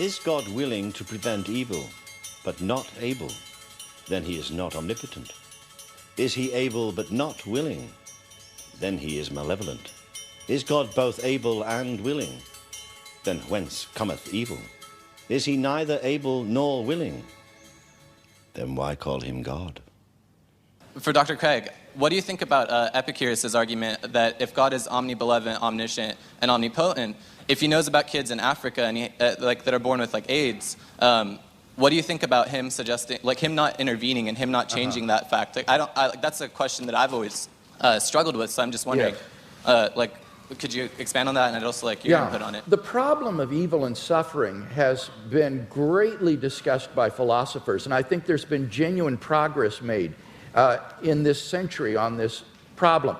Is God willing to prevent evil, but not able? Then he is not omnipotent. Is he able but not willing? Then he is malevolent. Is God both able and willing? Then whence cometh evil? Is he neither able nor willing? Then why call him God? For Dr. Craig, what do you think about Epicurus' argument that if God is omnibenevolent, omniscient, and omnipotent, if he knows about kids in Africa and that are born with AIDS, what do you think about him suggesting, him not intervening and him not changing that fact? That's a question that I've always struggled with. So I'm just wondering, could you expand on that, and I'd also like your input on it? The problem of evil and suffering has been greatly discussed by philosophers, and I think there's been genuine progress made in this century on this problem.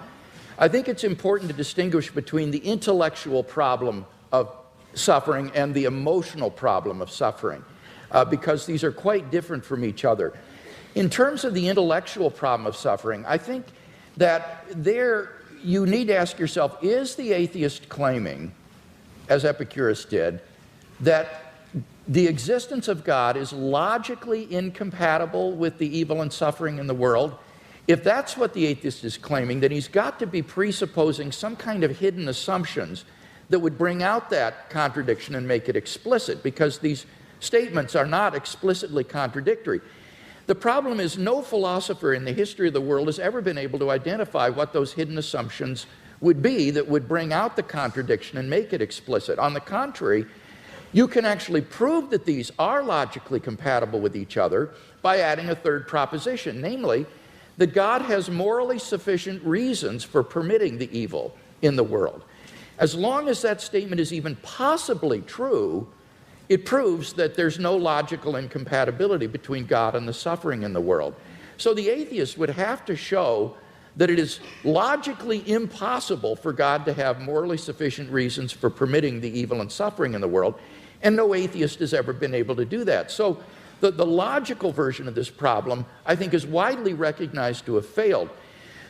I think it's important to distinguish between the intellectual problem of suffering and the emotional problem of suffering, because these are quite different from each other. In terms of the intellectual problem of suffering, I think that you need to ask yourself, is the atheist claiming, as Epicurus did, that the existence of God is logically incompatible with the evil and suffering in the world? If that's what the atheist is claiming, then he's got to be presupposing some kind of hidden assumptions that would bring out that contradiction and make it explicit, because these statements are not explicitly contradictory. The problem is no philosopher in the history of the world has ever been able to identify what those hidden assumptions would be that would bring out the contradiction and make it explicit. On the contrary, you can actually prove that these are logically compatible with each other by adding a third proposition, namely, that God has morally sufficient reasons for permitting the evil in the world. As long as that statement is even possibly true, it proves that there's no logical incompatibility between God and the suffering in the world. So the atheist would have to show that it is logically impossible for God to have morally sufficient reasons for permitting the evil and suffering in the world, and no atheist has ever been able to do that. So the logical version of this problem, I think, is widely recognized to have failed.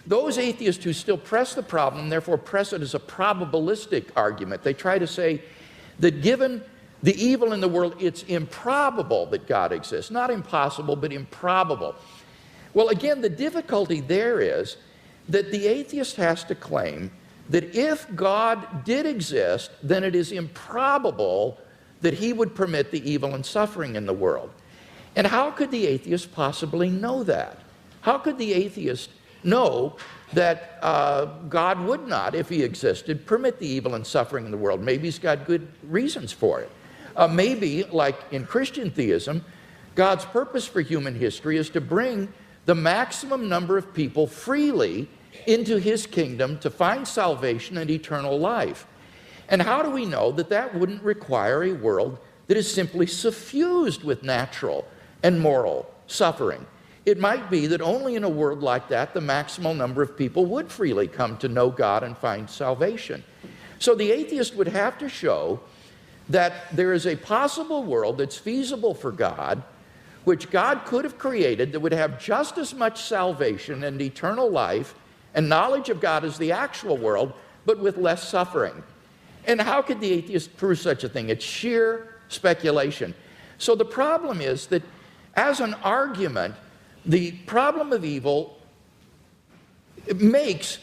Those atheists who still press the problem, therefore press it as a probabilistic argument. They try to say that given the evil in the world, it's improbable that God exists. Not impossible, but improbable. Well, again, the difficulty there is that the atheist has to claim that if God did exist, then it is improbable that he would permit the evil and suffering in the world. And how could the atheist possibly know that? How could the atheist know that God would not, if he existed, permit the evil and suffering in the world? Maybe he's got good reasons for it. Maybe, like in Christian theism, God's purpose for human history is to bring the maximum number of people freely into his kingdom to find salvation and eternal life. And how do we know that that wouldn't require a world that is simply suffused with natural and moral suffering? It might be that only in a world like that the maximal number of people would freely come to know God and find salvation. So the atheist would have to show that there is a possible world that's feasible for God, which God could have created, that would have just as much salvation and eternal life and knowledge of God as the actual world, but with less suffering. And how could the atheist prove such a thing? It's sheer speculation. So the problem is that as an argument, the problem of evil makes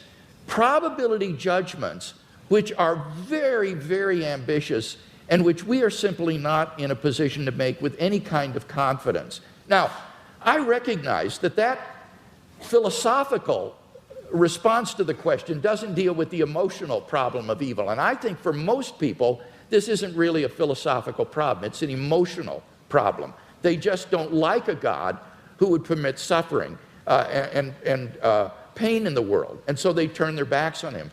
probability judgments which are very, very ambitious and which we are simply not in a position to make with any kind of confidence. Now, I recognize that that philosophical response to the question doesn't deal with the emotional problem of evil, and I think for most people, this isn't really a philosophical problem. It's an emotional problem. They just don't like a God who would permit suffering and pain in the world, and so they turn their backs on him.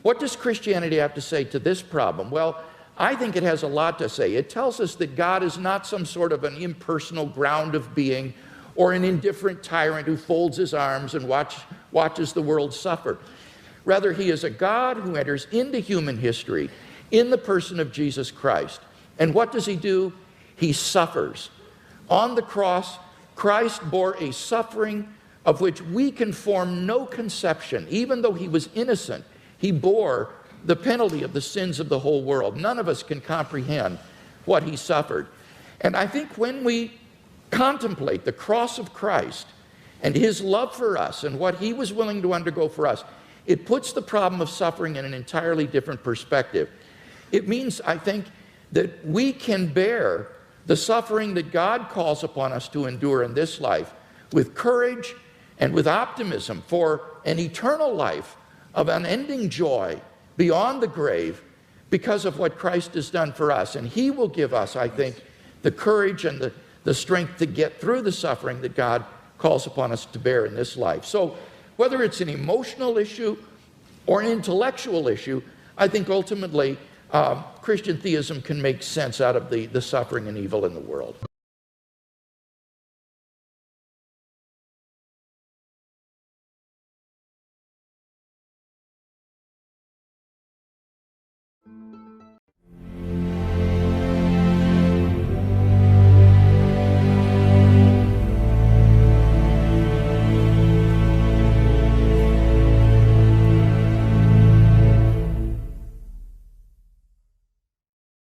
What does Christianity have to say to this problem? Well, I think it has a lot to say. It tells us that God is not some sort of an impersonal ground of being or an indifferent tyrant who folds his arms and watches the world suffer. Rather, he is a God who enters into human history in the person of Jesus Christ. And what does he do? He suffers. On the cross, Christ bore a suffering of which we can form no conception. Even though he was innocent, he bore the penalty of the sins of the whole world. None of us can comprehend what he suffered. And I think when we contemplate the cross of Christ and his love for us and what he was willing to undergo for us, it puts the problem of suffering in an entirely different perspective. It means, I think, that we can bear the suffering that God calls upon us to endure in this life with courage and with optimism for an eternal life of unending joy beyond the grave because of what Christ has done for us. And he will give us, I think, the courage and the strength to get through the suffering that God calls upon us to bear in this life. So whether it's an emotional issue or an intellectual issue, I think ultimately Christian theism can make sense out of the suffering and evil in the world.